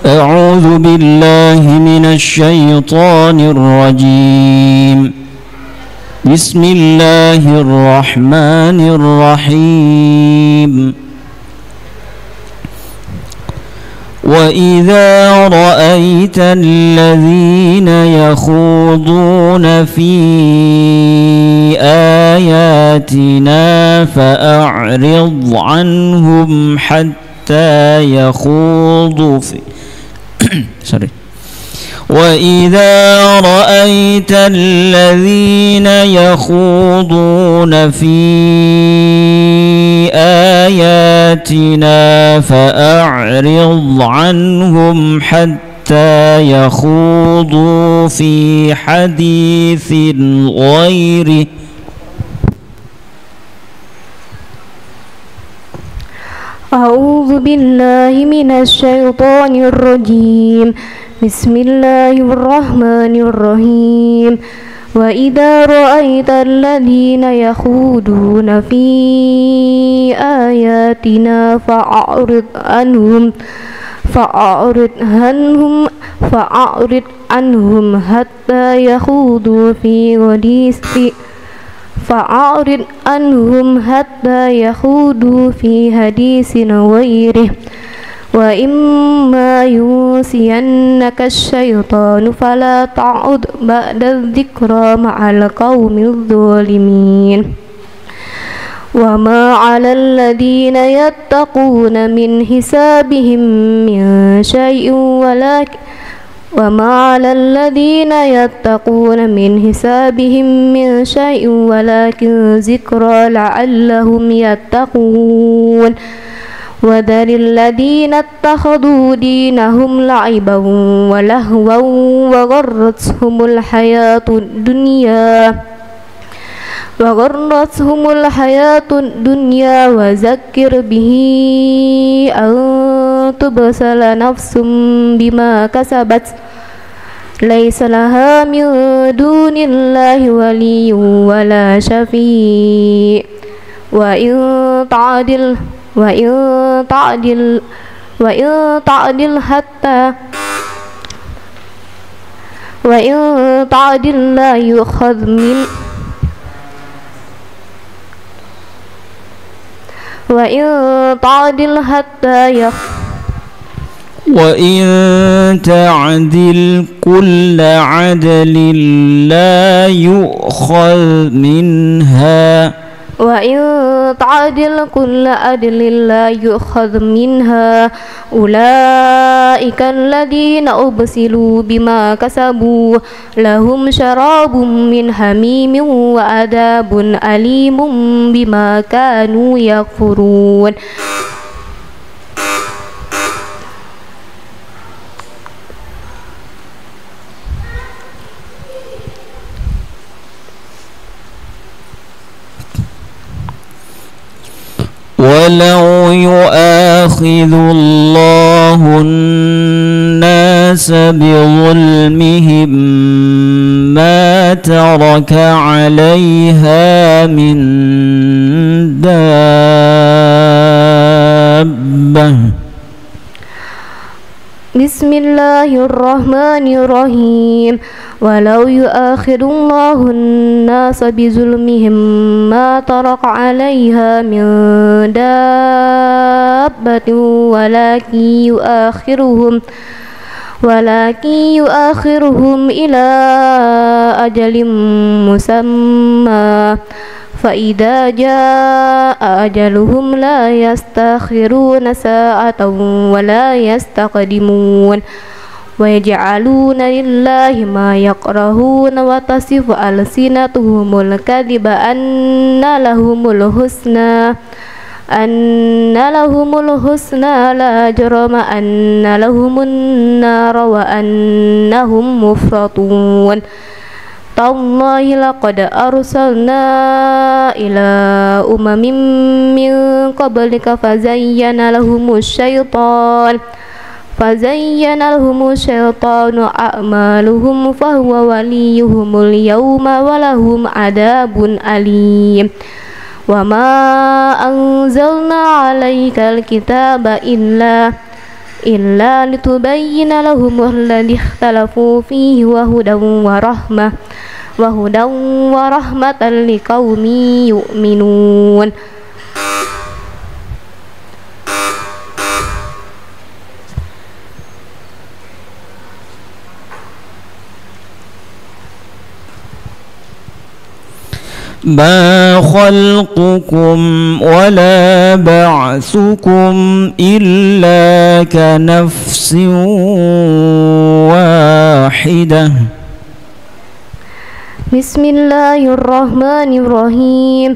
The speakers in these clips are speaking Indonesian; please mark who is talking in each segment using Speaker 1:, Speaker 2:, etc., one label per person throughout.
Speaker 1: أعوذ بالله من الشيطان الرجيم. بسم الله الرحمن الرحيم. وإذا رأيت الذين يخوضون في آياتنا فأعرض عنهم حتى يخوضوا في وإذا رأيت الذين يخوضون في آياتنا فأعرض عنهم حتى يخوضوا في حديث غيره.
Speaker 2: أعوذ بالله من الشيطان الرجيم. بسم الله الرحمن الرحيم. وإذا رأيت الذين يخوضون في آياتنا فأعرض عنهم حتى يخوضوا في حديث غيره. وإما ينسينك الشيطان فلا تعد بعد الذكرى مع القوم الظالمين. وما على الذين يتقون من حسابهم من شيء ولكن ذكرى لعلهم يتقون. وذر الذين اتخذوا دينهم لعبا ولهوا وغرتهم الحياة الدنيا وذكر به أن تبصر نفس بما كسبت ليس لها من دون الله ولي ولا شفيع. وإن تعدل لا يؤخذ منها وإن تعدل كل عدل لا يؤخذ منها أولئك الذين أبسلوا بما كسبوا لهم شراب من حميم وعذاب أليم بما كانوا يكفرون.
Speaker 1: ولو يؤاخذ الله الناس بظلمهم ما ترك عليها من دابة.
Speaker 2: بسم الله الرحمن الرحيم. ولو يؤاخذ الله الناس بظلمهم ما ترك عليها من دابة ولكن يؤخرهم إلى أجل مسمى فإذا جاء أجلهم لا يستأخرون ساعة ولا يستقدمون. ويجعلون لله ما يكرهون وتصف ألسنتهم الكذب أن لهم الحسنى لا جرم أن لهم النار وأنهم مفرطون. تالله لقد أرسلنا إلى أمم من قبلك فزين لهم الشيطان أعمالهم فهو وليهم اليوم ولهم عذاب أليم. وما أنزلنا عليك الكتاب إلا لتبين لهم الذي اختلفوا فيه وهدى ورحمة لقوم يؤمنون.
Speaker 1: ما خلقكم ولا بعثكم إلا كنفس واحدة.
Speaker 2: بسم الله الرحمن الرحيم.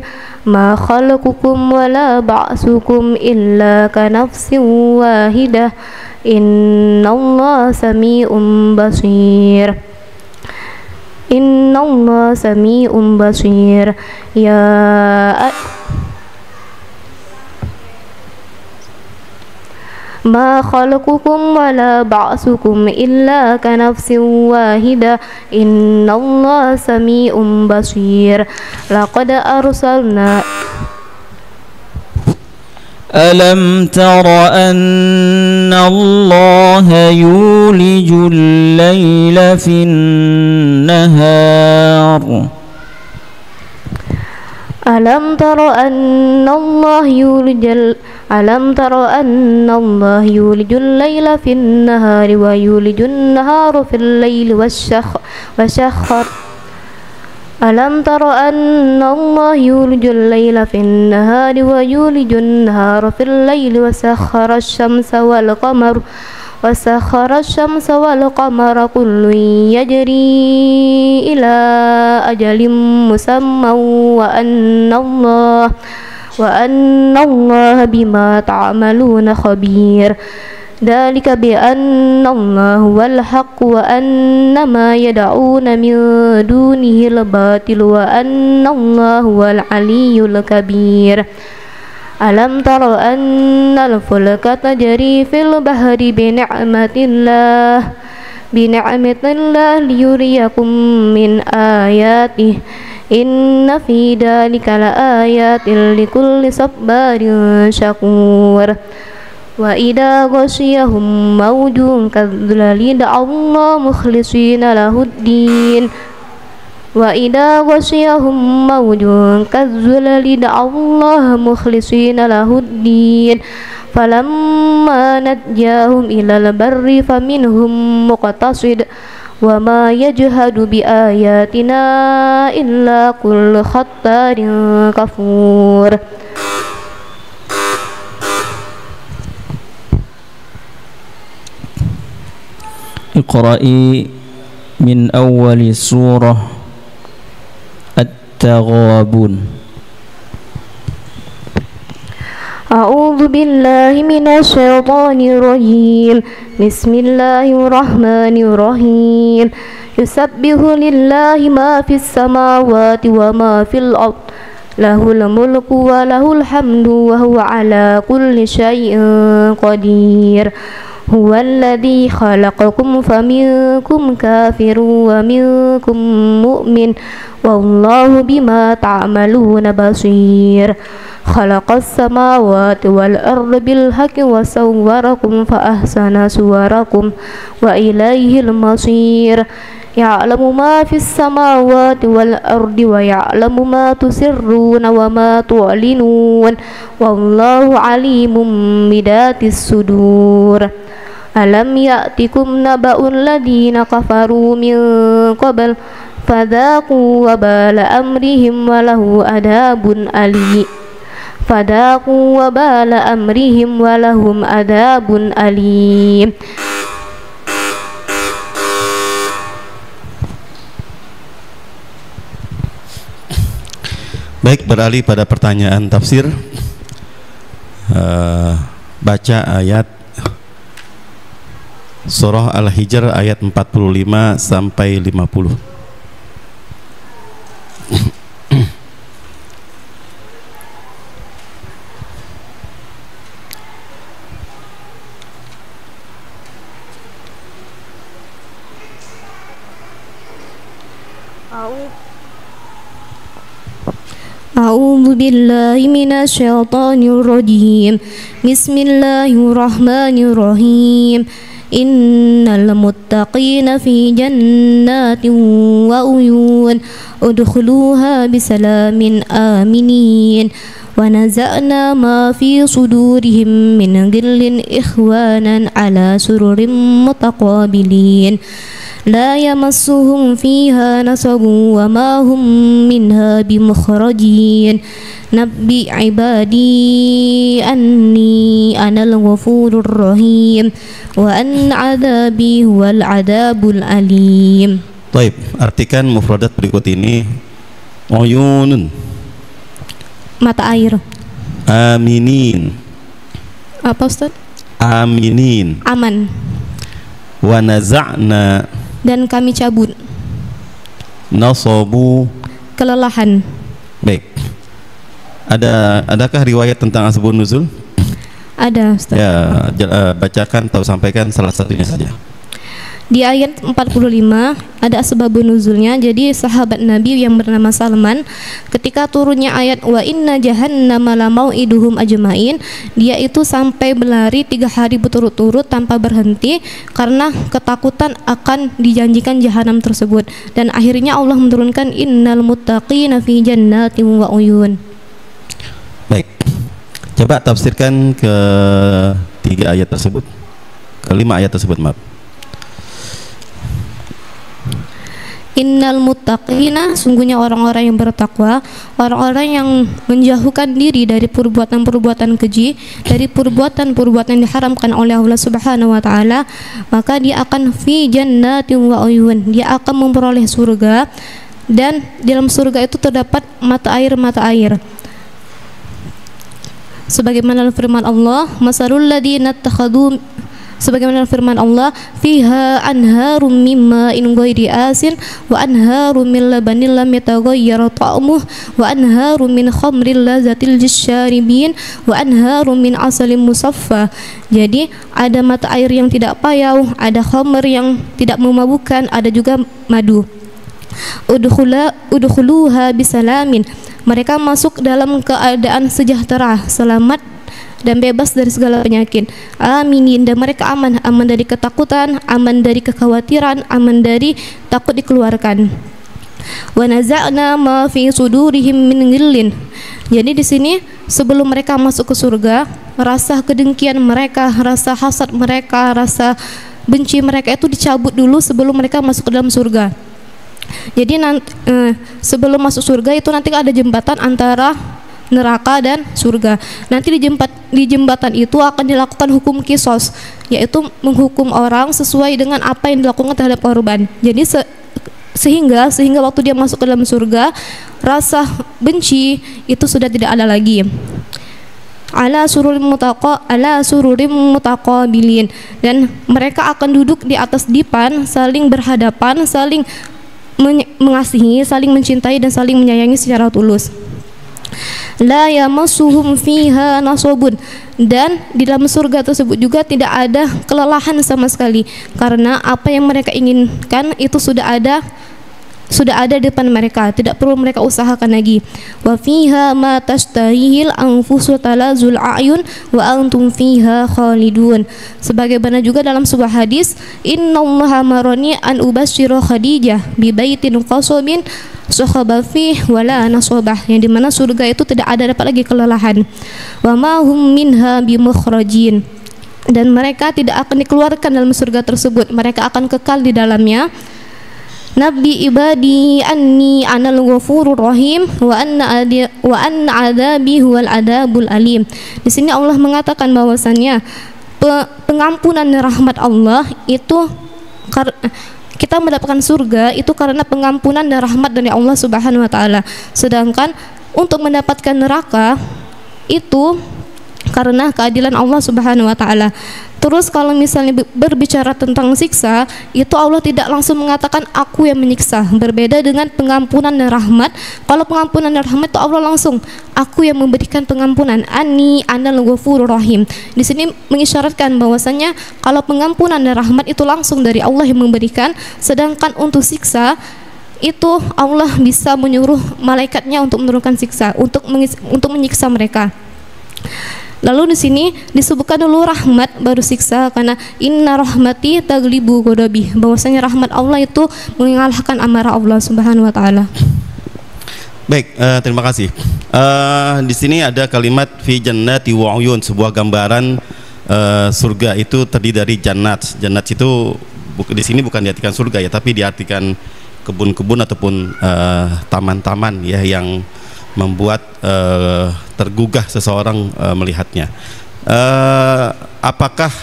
Speaker 2: ما خلقكم ولا بعثكم إلا كنفس واحدة إن الله سميع بصير. إن الله سميع بصير. ما خلقكم ولا بعثكم إلا كنفس واحدة إن الله سميع بصير. لقد أرسلنا
Speaker 1: ألم تر أن الله يولج الليل في النهار
Speaker 2: ألم تر أن الله يولج الليل في النهار ويولج النهار في الليل ألم تر أن الله يولج الليل في النهار ويولج النهار في الليل وسخر الشمس والقمر كل يجري إلى أجل مسمى وأن الله بما تعملون خبير. ذلك بأن الله هو الحق وأن ما يدعون من دونه الباطل وأن الله هو العلي الكبير. ألم تر أن الفلك تجري في البحر بنعمة الله ليريكم من آياته إن في ذلك لآيات لكل صبار شكور. وإذا غشيهم موج كالظلل دعوا الله مخلصين له الدين وإذا غشيهم موج كالظلل دعوا الله مخلصين له الدين فلما نجاهم إلى البر فمنهم مقتصد وما يجهد بآياتنا إلا كل ختار كفور.
Speaker 1: اقرأي من أول سورة التغابن.
Speaker 2: أعوذ بالله من الشيطان الرجيم. بسم الله الرحمن الرحيم. يسبح لله ما في السماوات وما في الأرض له الملك وله الحمد وهو على كل شيء قدير. هو الذي خلقكم فمنكم كافر ومنكم مؤمن والله بما تعملون بصير. خلق السماوات والأرض بالحق وصوركم فأحسن صوركم وإليه المصير. يعلم ما في السماوات والأرض ويعلم ما تسرون وما تعلنون والله عليم بذات الصدور. ألم يأتكم نبأ الذين كفروا من قبل فذاقوا وبال أمرهم ولهم عذاب أليم.
Speaker 3: Baik, beralih pada pertanyaan tafsir. Baca ayat Surah Al-Hijr ayat 45 sampai 50.
Speaker 2: أعوذ بالله من الشيطان الرجيم بسم الله الرحمن الرحيم إن المتقين في جنات وعيون ادخلوها بسلام آمنين ونزعنا ما في صدورهم من غل إخوانا على سرر متقابلين لا يمسهم فيها نصب وما هم منها بمخرجين نبئ عبادي أني أنا الغفور الرحيم وأن عذابي هو العذاب الأليم.
Speaker 3: Baik, artikan mufradat berikut ini. Uyunun,
Speaker 2: mata air.
Speaker 3: Aminin.
Speaker 2: Apa Ustaz?
Speaker 3: Aminin.
Speaker 2: Aman.
Speaker 3: Wa naza'na,
Speaker 2: dan kami cabut.
Speaker 3: Nasabu,
Speaker 2: kelelahan.
Speaker 3: Baik. Adakah riwayat tentang asbabun nuzul?
Speaker 2: Ada Ustaz.
Speaker 3: Ya, bacakan atau sampaikan salah satunya saja.
Speaker 2: Di ayat 45 ada asbabun nuzulnya. Jadi sahabat Nabi yang bernama Salman, ketika turunnya ayat wa inna jahannama la mau'iduhum ajmain, dia itu sampai berlari 3 hari berturut-turut tanpa berhenti karena ketakutan akan dijanjikan jahanam tersebut. Dan akhirnya Allah menurunkan innal muttaqina fi jannatin wa uyun.
Speaker 3: Baik. Coba tafsirkan ke 3 ayat tersebut. Ke 5 ayat tersebut, maaf.
Speaker 2: Innal muttaqina, sungguhnya orang-orang yang bertakwa, orang-orang yang menjauhkan diri dari perbuatan-perbuatan keji, dari perbuatan-perbuatan yang diharamkan oleh Allah Subhanahu wa taala, maka dia akan fi jannatin wa uyun, dia akan memperoleh surga, dan di dalam surga itu terdapat mata air. Sebagaimana firman Allah, masalul ladzina takhadhu, sebagaimana firman Allah, fiha anharum mimma in ghairi asin wa anharum min labanin lam yataghayyar ta'muhu wa anharum min khamril lazatil lisyaribin wa anharum min asalin musaffa. Jadi ada mata air yang tidak payau, ada khamr yang tidak memabukkan, ada juga madu. Udkhuluha bisalamin, mereka masuk dalam keadaan sejahtera, selamat dan bebas dari segala penyakit. Aminin, dan mereka aman dari ketakutan, aman dari kekhawatiran, aman dari takut dikeluarkan. Wa naza'na ma fi sudurihim min ghillin. Jadi di sini sebelum mereka masuk ke surga, rasa kedengkian mereka, rasa hasad mereka, rasa benci mereka itu dicabut dulu sebelum mereka masuk ke dalam surga. Jadi sebelum masuk surga itu nanti ada jembatan antara neraka dan surga. Nanti di jembatan itu akan dilakukan hukum kisos, yaitu menghukum orang sesuai dengan apa yang dilakukan terhadap korban. Jadi sehingga waktu dia masuk ke dalam surga, rasa benci itu sudah tidak ada lagi. Ala sururim mutaqabilin, dan mereka akan duduk di atas dipan, saling berhadapan, saling mengasihi, saling mencintai dan saling menyayangi secara tulus. La yamassuhum fiha nasabun, dan di dalam surga tersebut juga tidak ada kelelahan sama sekali, karena apa yang mereka inginkan itu sudah ada di depan mereka, tidak perlu mereka usahakan lagi. Wa fiha ma tashtahil anfusu talazul a'yun wa antum fiha khalidun. Sebagaimana juga dalam sebuah hadis, innallaha marani an ubasyira khadijah bi baitin qasabin sukhaba fih wala nasabah, yang dimana surga itu tidak ada dapat lagi kelelahan. Wa ma hum minha bimukhrajin, dan mereka tidak akan dikeluarkan dalam surga tersebut, mereka akan kekal di dalamnya. Nabi ibadi anni anal ghafurur rahim wa anna adabi huwal adabul alim. Di sini Allah mengatakan bahwasannya pengampunan rahmat Allah itu, kita mendapatkan surga itu karena pengampunan dan rahmat dari Allah Subhanahu wa taala. Sedangkan untuk mendapatkan neraka itu karena keadilan Allah Subhanahu wa taala. Terus kalau misalnya berbicara tentang siksa, itu Allah tidak langsung mengatakan aku yang menyiksa. Berbeda dengan pengampunan dan rahmat. Kalau pengampunan dan rahmat itu Allah langsung, aku yang memberikan pengampunan. Ani anal ghafurur rahim. Di sini mengisyaratkan bahwasanya kalau pengampunan dan rahmat itu langsung dari Allah yang memberikan, sedangkan untuk siksa itu Allah bisa menyuruh malaikatnya untuk menurunkan siksa, untuk menyiksa mereka. Lalu di sini disebutkan dulu rahmat baru siksa, karena inna rahmati taglibu ghadabi, bahwasanya rahmat Allah itu mengalahkan amarah Allah Subhanahu wa taala.
Speaker 3: Baik, terima kasih. Di sini ada kalimat fi jannati wa uyun, sebuah gambaran surga itu terdiri dari jannat. Jannat itu di sini bukan diartikan surga ya, tapi diartikan kebun-kebun ataupun taman-taman ya, yang membuat tergugah seseorang melihatnya. Apakah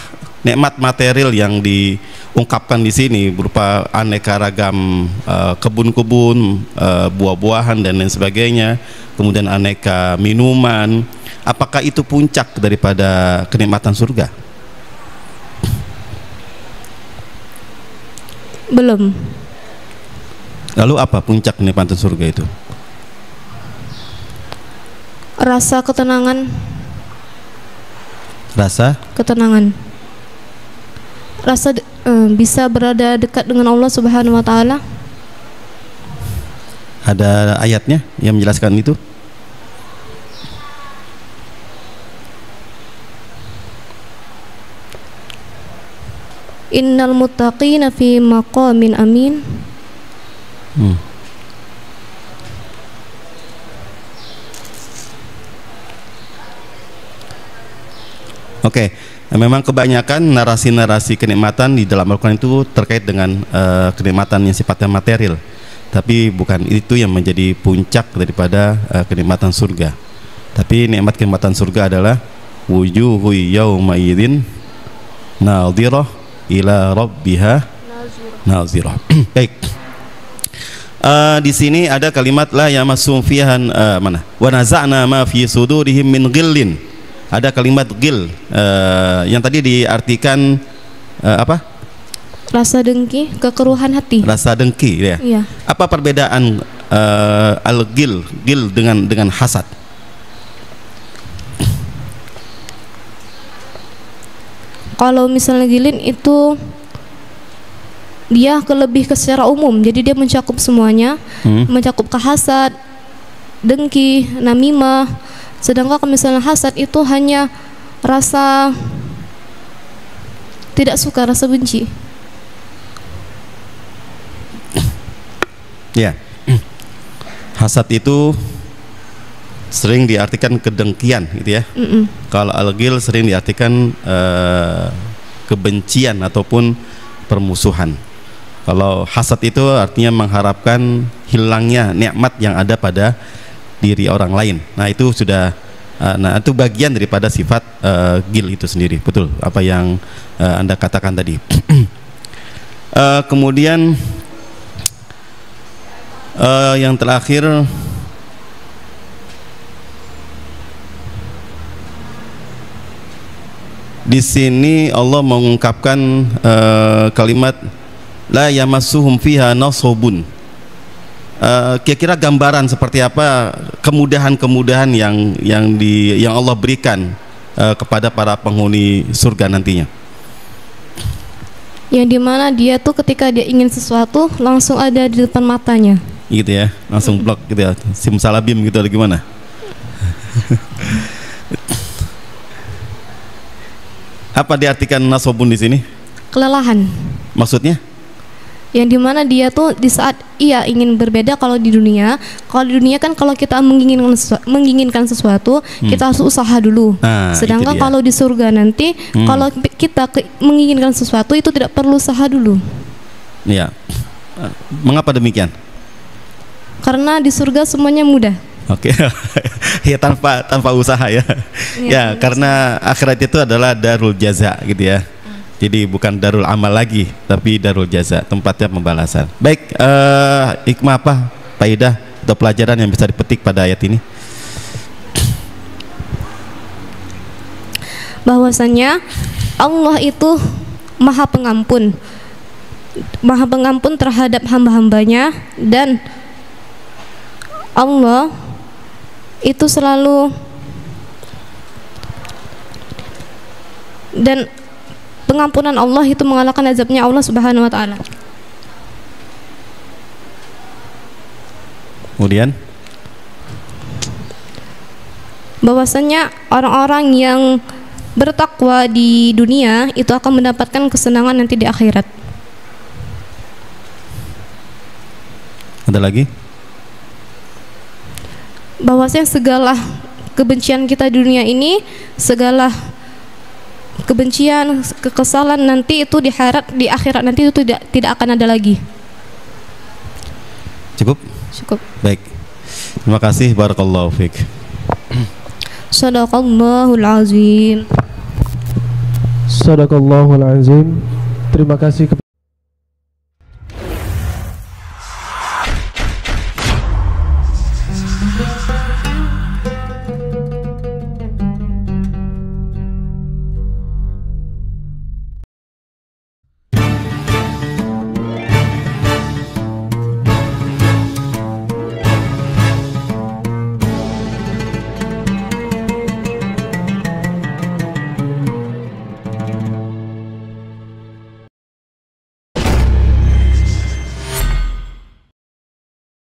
Speaker 3: nikmat material yang diungkapkan di sini berupa aneka ragam kebun-kebun, buah-buahan dan lain sebagainya, kemudian aneka minuman, apakah itu puncak daripada kenikmatan surga?
Speaker 2: Belum.
Speaker 3: Lalu apa puncak kenikmatan surga itu?
Speaker 2: Rasa ketenangan.
Speaker 3: Rasa
Speaker 2: Ketenangan. Rasa bisa berada dekat dengan Allah Subhanahu wa taala.
Speaker 3: Ada ayatnya yang menjelaskan itu?
Speaker 2: Innal muttaqina fi maqamin amin.
Speaker 3: Oke, memang kebanyakan narasi-narasi kenikmatan di dalam Al-Quran itu terkait dengan kenikmatan yang sifatnya material, tapi bukan itu yang menjadi puncak daripada kenikmatan surga. Tapi nikmat kenikmatan surga adalah wujuhu yauma idzin nadhirah ila rabbiha nazirah. Baik. Di sini ada kalimat la yamassum fiha mana? Wa naza'na ma fi sudurihim min ghillin. Ada kalimat ghil yang tadi diartikan apa?
Speaker 2: Rasa dengki, kekeruhan hati.
Speaker 3: Rasa dengki ya.
Speaker 2: Iya.
Speaker 3: Apa perbedaan al-ghil dengan hasad?
Speaker 2: Kalau misalnya gilin itu dia lebih ke secara umum, jadi dia mencakup semuanya, mencakup kehasad, dengki, namimah. Sedangkan kalau misalnya hasad itu hanya rasa tidak suka, rasa benci.
Speaker 3: Ya, hasad itu sering diartikan kedengkian gitu ya. Kalau al-ghil sering diartikan kebencian ataupun permusuhan. Kalau hasad itu artinya mengharapkan hilangnya nikmat yang ada pada diri orang lain. Nah itu sudah, nah itu bagian daripada sifat ghil itu sendiri. Betul apa yang Anda katakan tadi. Kemudian yang terakhir, di sini Allah mengungkapkan kalimat la yamassuhum fiha nasabun. Kira-kira gambaran seperti apa kemudahan-kemudahan yang Allah berikan kepada para penghuni surga nantinya?
Speaker 2: Yang dimana dia tuh ketika dia ingin sesuatu langsung ada di depan matanya.
Speaker 3: Gitu ya, langsung blok gitu ya, simsalabim gitu atau gimana? Apa diartikan nasobun di sini?
Speaker 2: Kelelahan.
Speaker 3: Maksudnya?
Speaker 2: Yang dimana dia tuh di saat ia ingin berbeda. Kalau di dunia kan kalau kita menginginkan sesuatu kita harus usaha dulu. Sedangkan kalau di surga nanti kalau kita menginginkan sesuatu itu tidak perlu usaha dulu.
Speaker 3: Iya. Mengapa demikian?
Speaker 2: Karena di surga semuanya mudah.
Speaker 3: Oke. Ya tanpa usaha ya. Ya, karena akhirat itu adalah darul jaza gitu ya. Jadi bukan darul amal lagi, tapi darul jaza, tempatnya pembalasan. Baik, hikmah apa, faidah atau pelajaran yang bisa dipetik pada ayat ini?
Speaker 2: Bahwasanya Allah itu Maha Pengampun, Maha Pengampun terhadap hamba-hambanya, dan Allah itu selalu, dan pengampunan Allah itu mengalahkan azabnya Allah Subhanahu wa taala.
Speaker 3: Kemudian
Speaker 2: bahwasanya orang-orang yang bertakwa di dunia itu akan mendapatkan kesenangan nanti di akhirat.
Speaker 3: ada lagi?
Speaker 2: Bahwasanya segala kebencian kita di dunia ini, segala kebencian, kekesalan nanti itu di akhirat nanti itu tidak akan ada lagi.
Speaker 3: Cukup?
Speaker 2: Cukup.
Speaker 3: Baik. Terima kasih, barakallahu fiik.
Speaker 2: Shadaqallahul azim.
Speaker 4: Sadaqallahul azim. Terima kasih kepada